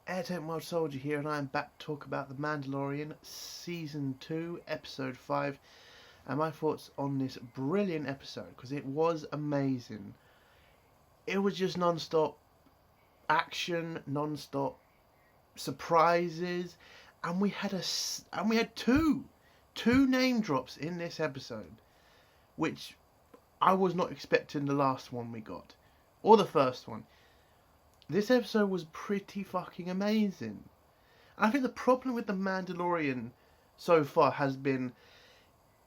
Airtech Mild Soldier here, and I am back to talk about The Mandalorian Season 2, Episode 5, and my thoughts on this brilliant episode, because it was amazing. It was just non-stop action, non-stop surprises, and we had two name drops in this episode, which I was not expecting the last one we got, or the first one. This episode was pretty fucking amazing. I think the problem with The Mandalorian so far has been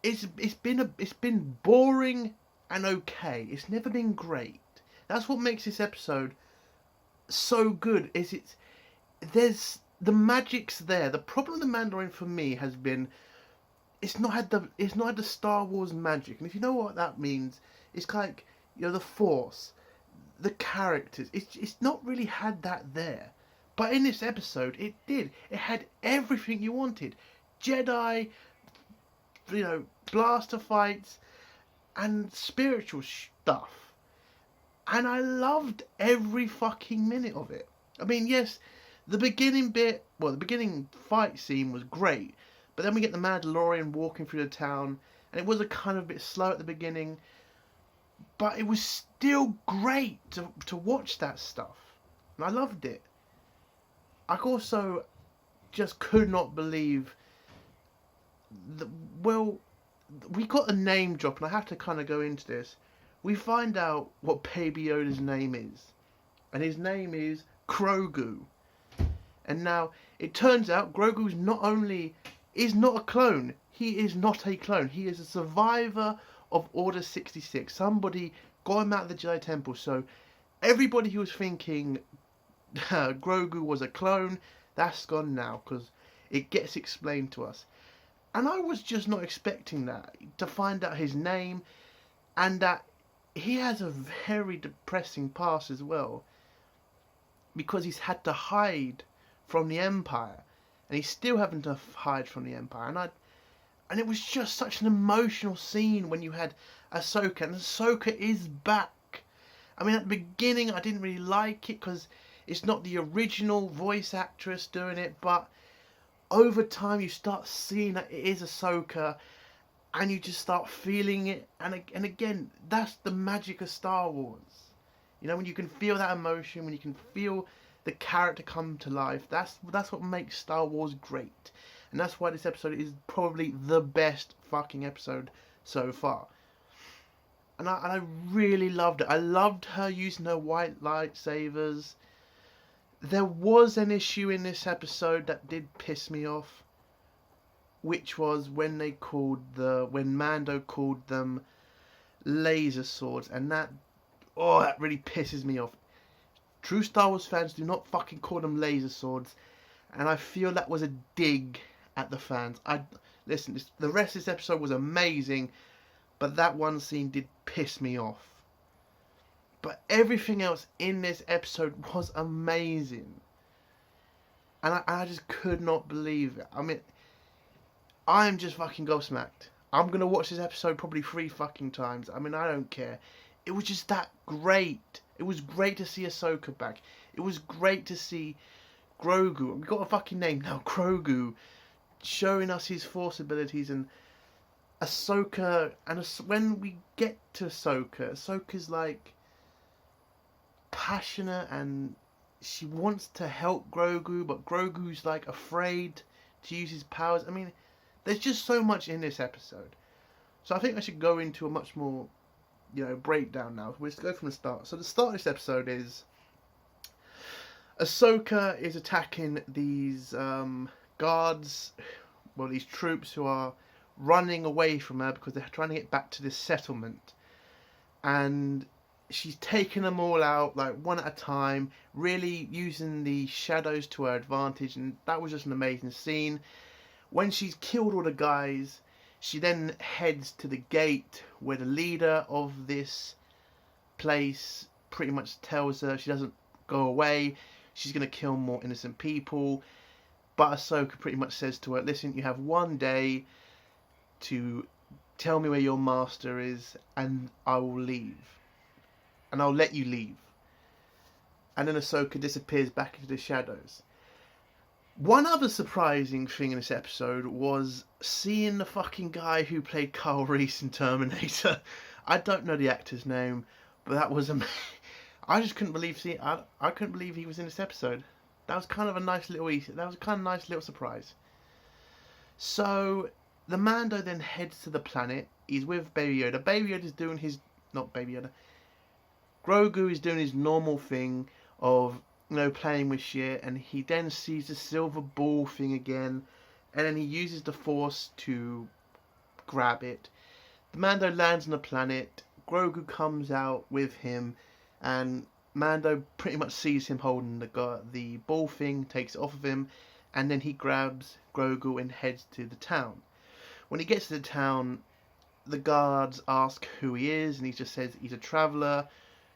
it's been boring and okay. It's never been great. That's what makes this episode so good. There's the magic's there. The problem with The Mandalorian for me has been it's not had the Star Wars magic. And if you know what that means, it's like, the Force, the characters, it's not really had that there. But in this episode it did. It had everything you wanted. Jedi, blaster fights and spiritual stuff. And I loved every fucking minute of it. I mean, yes, the beginning fight scene was great, but then we get the Mandalorian walking through the town, and it was a kind of bit slow at the beginning, but it was still great to watch that stuff. And I loved it. I also just could not believe we got a name drop, and I have to kind of go into this. We find out what Baby Yoda's name is, and his name is Grogu. And now it turns out Grogu's is not a clone. He is not a clone. He is a survivor of Order 66. Somebody got him out of the Jedi Temple. So everybody who was thinking Grogu was a clone, that's gone now, because it gets explained to us. And I was just not expecting that, to find out his name, and that he has a very depressing past as well, because he's had to hide from the Empire, and he's still having to hide from the Empire. And it was just such an emotional scene when you had Ahsoka, and Ahsoka is back. I mean, at the beginning I didn't really like it because it's not the original voice actress doing it, but over time you start seeing that it is Ahsoka, and you just start feeling it. And again, that's the magic of Star Wars. When you can feel that emotion, when you can feel the character come to life, that's what makes Star Wars great. And that's why this episode is probably the best fucking episode so far. And I really loved it. I loved her using her white lightsabers. There was an issue in this episode that did piss me off, which was when Mando called them laser swords, and that really pisses me off. True Star Wars fans do not fucking call them laser swords, and I feel that was a dig at the fans. Listen, the rest of this episode was amazing, but that one scene did piss me off. But everything else in this episode was amazing, and I just could not believe it. I mean, I am just fucking gobsmacked. I'm gonna watch this episode probably 3 fucking times. I mean, I don't care. It was just that great. It was great to see Ahsoka back. It was great to see Grogu. We got a fucking name now, Grogu, showing us his Force abilities, and Ahsoka. And when we get to Ahsoka's like passionate, and she wants to help Grogu, but Grogu's like afraid to use his powers. I mean, there's just so much in this episode. So I think I should go into a much more breakdown now. We'll just go from the start. So the start of this episode is Ahsoka is attacking these guards, these troops who are running away from her because they're trying to get back to this settlement, and she's taking them all out like one at a time, really using the shadows to her advantage, and that was just an amazing scene. When she's killed all the guys, she then heads to the gate where the leader of this place pretty much tells her she doesn't go away, she's going to kill more innocent people. But Ahsoka pretty much says to her, listen, you have one day to tell me where your master is, and I will leave. And I'll let you leave. And then Ahsoka disappears back into the shadows. One other surprising thing in this episode was seeing the fucking guy who played Carl Reese in Terminator. I don't know the actor's name, but that was amazing. I just couldn't believe I couldn't believe he was in this episode. That was kind of a nice little surprise. So the Mando then heads to the planet. He's with Baby Yoda. Baby Yoda's doing his not Baby Yoda. Grogu is doing his normal thing of playing with shit, and he then sees the silver ball thing again, and then he uses the Force to grab it. The Mando lands on the planet. Grogu comes out with him, and Mando pretty much sees him holding the ball thing, takes it off of him, and then he grabs Grogu and heads to the town. When he gets to the town, the guards ask who he is, and he just says he's a traveller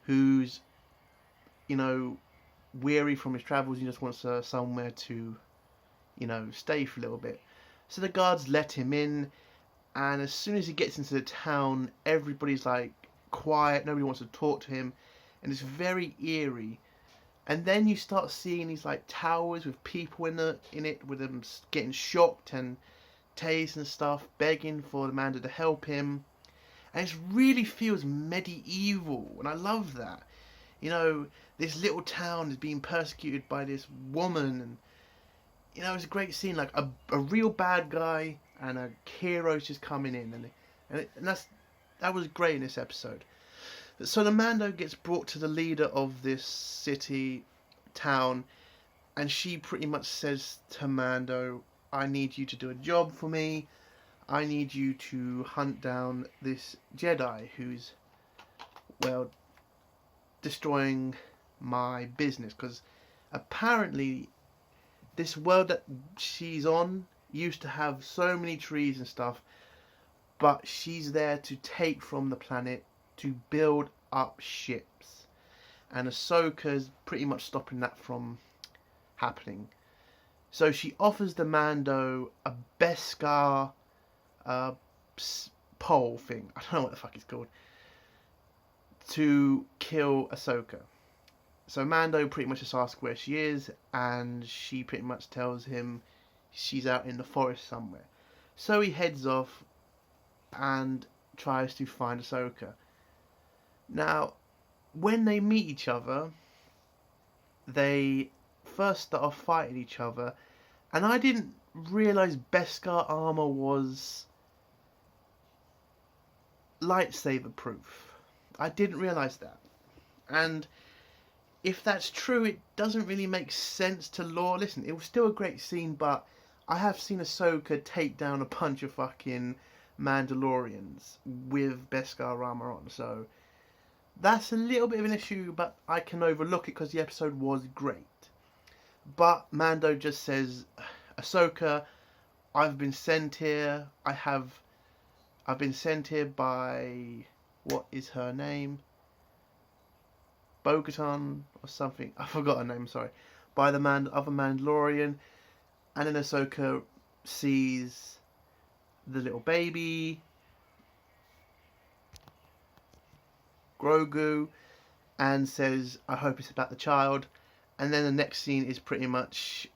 who's, weary from his travels. He just wants somewhere to, stay for a little bit. So the guards let him in, and as soon as he gets into the town, everybody's like quiet. Nobody wants to talk to him, and it's very eerie. And then you start seeing these like towers with people in it, with them getting shocked and tased and stuff, begging for the Mando to help him. And it really feels medieval, and I love that. This little town is being persecuted by this woman, and it's a great scene. Like a real bad guy and a hero's just coming in, and that was great in this episode. So the Mando gets brought to the leader of this town, and she pretty much says to Mando, "I need you to do a job for me. I need you to hunt down this Jedi who's, destroying my business, because apparently this world that she's on used to have so many trees and stuff, but she's there to take from the planet to build up ships, and Ahsoka's pretty much stopping that from happening. So she offers the Mando a Beskar pole thing, I don't know what the fuck it's called, to kill Ahsoka. So Mando pretty much just asks where she is, and she pretty much tells him she's out in the forest somewhere. So he heads off and tries to find Ahsoka. Now, when they meet each other, they first start off fighting each other, and I didn't realise Beskar armour was lightsaber proof. I didn't realise that. And if that's true, it doesn't really make sense to lore. Listen, it was still a great scene, but I have seen Ahsoka take down a bunch of fucking Mandalorians with Beskar armor on, so that's a little bit of an issue, but I can overlook it because the episode was great. But Mando just says, "Ahsoka, I've been sent here. I've been sent here by, what is her name? Bo-Katan or something. I forgot her name, sorry. By the other Mandalorian." And then Ahsoka sees the little baby, Grogu, and says, "I hope it's about the child." And then the next scene is pretty much...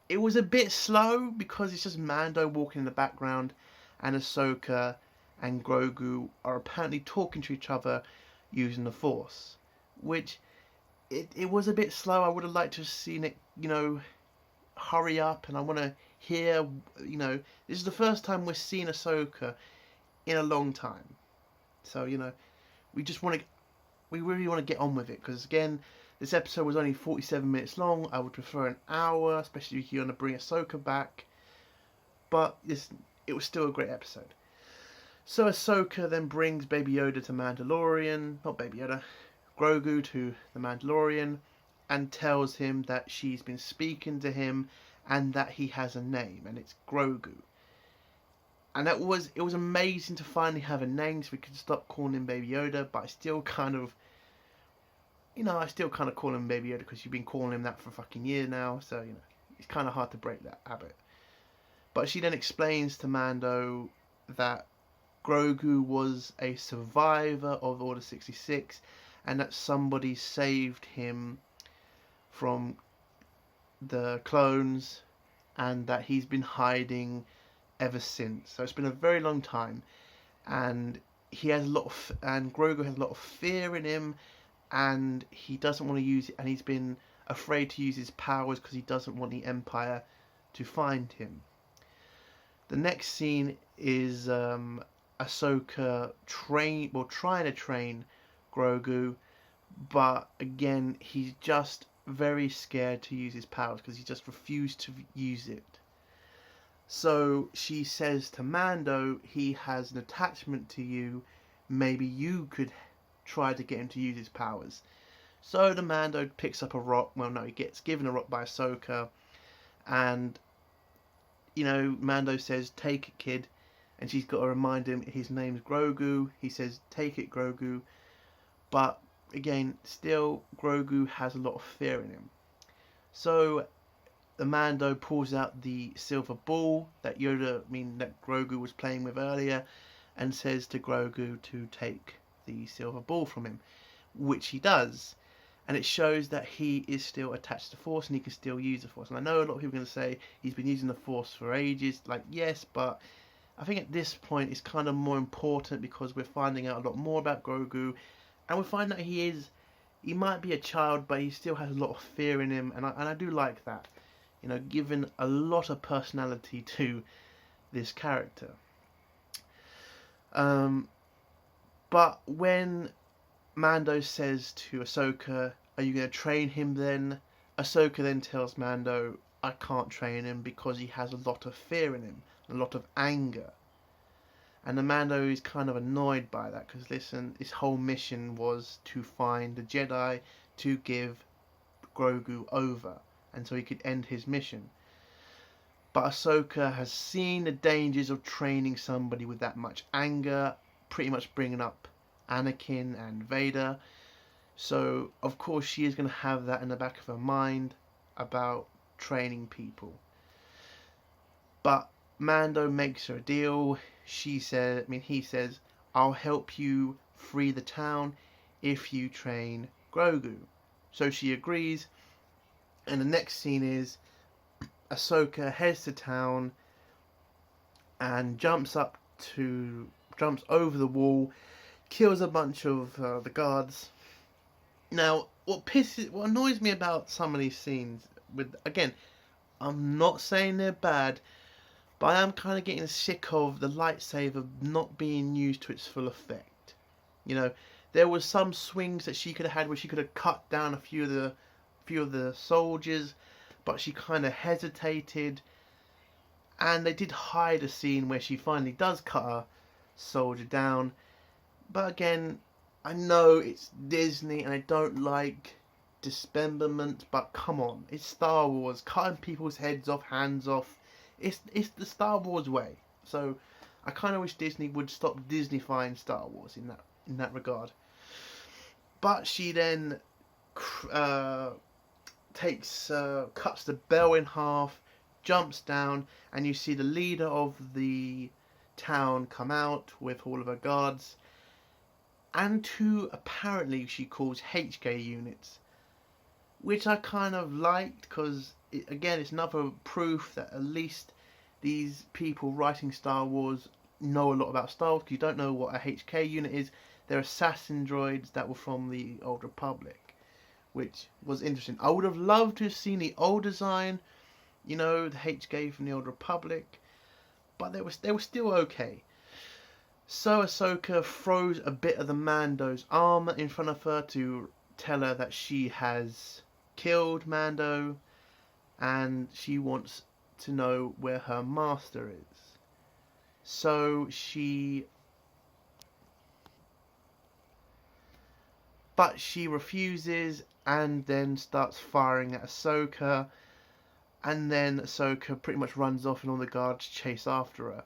It was a bit slow because it's just Mando walking in the background, and Ahsoka and Grogu are apparently talking to each other using the Force, which it was a bit slow. I would have liked to have seen it, hurry up, and I want to hear, this is the first time we're seeing Ahsoka in a long time. So, we really want to get on with it, because again, this episode was only 47 minutes long. I would prefer an hour, especially if you want to bring Ahsoka back. But it was still a great episode. So Ahsoka then brings Baby Yoda to Mandalorian, not Baby Yoda, Grogu to the Mandalorian, and tells him that she's been speaking to him and that he has a name, and it's Grogu. And it was amazing to finally have a name, so we could stop calling him Baby Yoda, but I still kind of call him Baby Yoda because you've been calling him that for a fucking year now, so, it's kind of hard to break that habit. But she then explains to Mando that Grogu was a survivor of Order 66, and that somebody saved him from the clones, and that he's been hiding ever since. So it's been a very long time, and he has a lot of, and Grogu has a lot of fear in him, and he doesn't want to use it, and he's been afraid to use his powers because he doesn't want the Empire to find him. The next scene is Ahsoka trying to train Grogu, but again he's just very scared to use his powers because he just refused to use it. So she says to Mando, he has an attachment to you, maybe you could try to get him to use his powers. So the Mando picks up a rock, well no, he gets given a rock by Ahsoka, and Mando says, take it kid, and she's got to remind him his name's Grogu. He says, take it Grogu, but again, still Grogu has a lot of fear in him. So the Mando pulls out the silver ball that that Grogu was playing with earlier, and says to Grogu to take the silver ball from him, which he does, and it shows that he is still attached to the Force and he can still use the Force. And I know a lot of people are going to say he's been using the Force for ages, like yes, but I think at this point it's kind of more important because we're finding out a lot more about Grogu, and we find that he might be a child, but he still has a lot of fear in him, and I do like that. Given a lot of personality to this character. But when Mando says to Ahsoka, are you going to train him then? Ahsoka then tells Mando, I can't train him because he has a lot of fear in him, a lot of anger. And the Mando is kind of annoyed by that because, listen, his whole mission was to find the Jedi to give Grogu over, and so he could end his mission. But Ahsoka has seen the dangers of training somebody with that much anger, pretty much bringing up Anakin and Vader. So, of course, she is going to have that in the back of her mind about training people. But Mando makes her a deal. He says, I'll help you free the town if you train Grogu. So she agrees. And the next scene is Ahsoka heads to town and jumps over the wall, kills a bunch of the guards. Now, what annoys me about some of these scenes, again, I'm not saying they're bad, but I am kind of getting sick of the lightsaber not being used to its full effect. There was some swings that she could have had where she could have cut down a few of the soldiers, but she kind of hesitated, and they did hide a scene where she finally does cut a soldier down. But again, I know it's Disney and I don't like dismemberment, but come on, it's Star Wars. Cutting people's heads off, hands off, it's the Star Wars way. So I kind of wish Disney would stop Disneyfying Star Wars in that regard. But she then cuts the bell in half, jumps down, and you see the leader of the town come out with all of her guards, and two, apparently she calls HK units, which I kind of liked because again it's another proof that at least these people writing Star Wars know a lot about Star Wars. Because you don't know what a HK unit is. They're assassin droids that were from the Old Republic, which was interesting. I would have loved to have seen the old design, the HK from the Old Republic, but they were still okay. So Ahsoka throws a bit of the Mando's armor in front of her to tell her that she has killed Mando, and she wants to know where her master is. So but she refuses and then starts firing at Ahsoka, and then Ahsoka pretty much runs off and all the guards chase after her.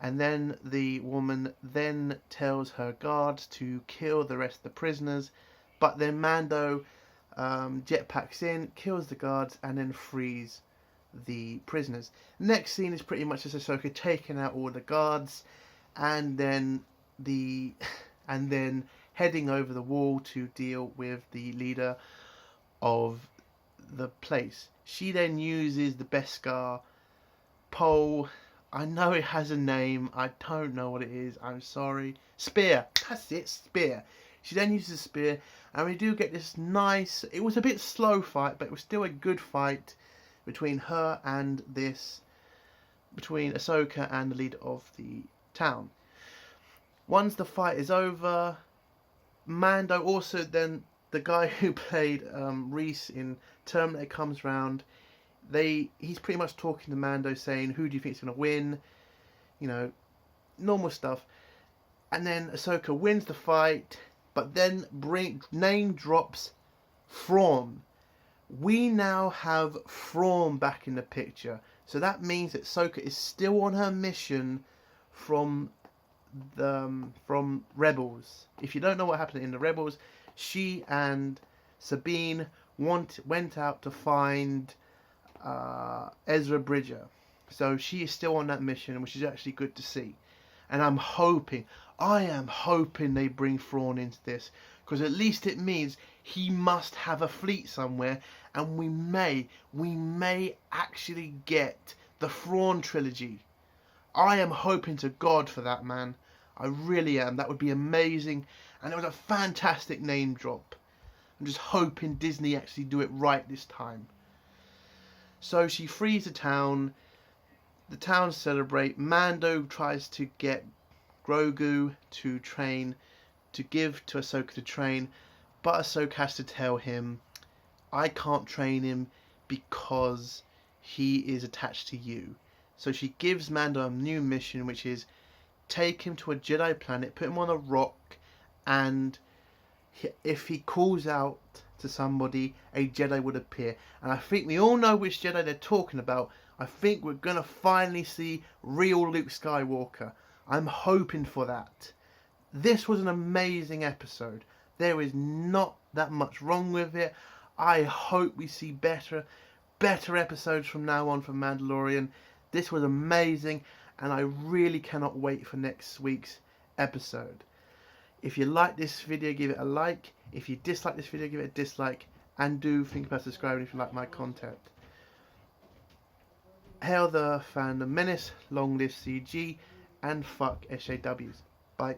And then the woman then tells her guards to kill the rest of the prisoners, but then Mando jetpacks in, kills the guards, and then frees the prisoners. Next scene is pretty much just Ahsoka taking out all the guards, and then heading over the wall to deal with the leader of the place. She then uses the Beskar pole. I know it has a name. I don't know what it is. I'm sorry. Spear. That's it. Spear. She then uses a spear, and we do get this nice. It was a bit slow fight, but it was still a good fight between her and this. Between Ahsoka and the leader of the town. Once the fight is over, Mando also then the guy who played Reese in Terminator comes round. He's pretty much talking to Mando, saying, "Who do you think is going to win?" You know, normal stuff. And then Ahsoka wins the fight, but then name drops Thrawn. We now have Thrawn back in the picture, so that means that Ahsoka is still on her mission from Rebels. If you don't know what happened in the Rebels, she and Sabine went out to find Ezra Bridger. So she is still on that mission, which is actually good to see. And I am hoping they bring Thrawn into this, because at least it means he must have a fleet somewhere, and we may actually get the Thrawn trilogy. I am hoping to God for that, man. I really am. That would be amazing, and it was a fantastic name drop. I'm just hoping Disney actually do it right this time. So she frees the town. The town celebrate. Mando tries to get Grogu to train, to give to Ahsoka to train, but Ahsoka has to tell him, "I can't train him because he is attached to you." So she gives Mando a new mission, which is take him to a Jedi planet, put him on a rock, and if he calls out to somebody, a Jedi would appear. And I think we all know which Jedi they're talking about. I think we're going to finally see real Luke Skywalker. I'm hoping for that. This was an amazing episode. There is not that much wrong with it. I hope we see better episodes from now on from Mandalorian. This was amazing, and I really cannot wait for next week's episode. If you like this video, give it a like. If you dislike this video, give it a dislike. And do think about subscribing if you like my content. Hail the Fandom Menace, long live CG, and fuck SJWs. Bye.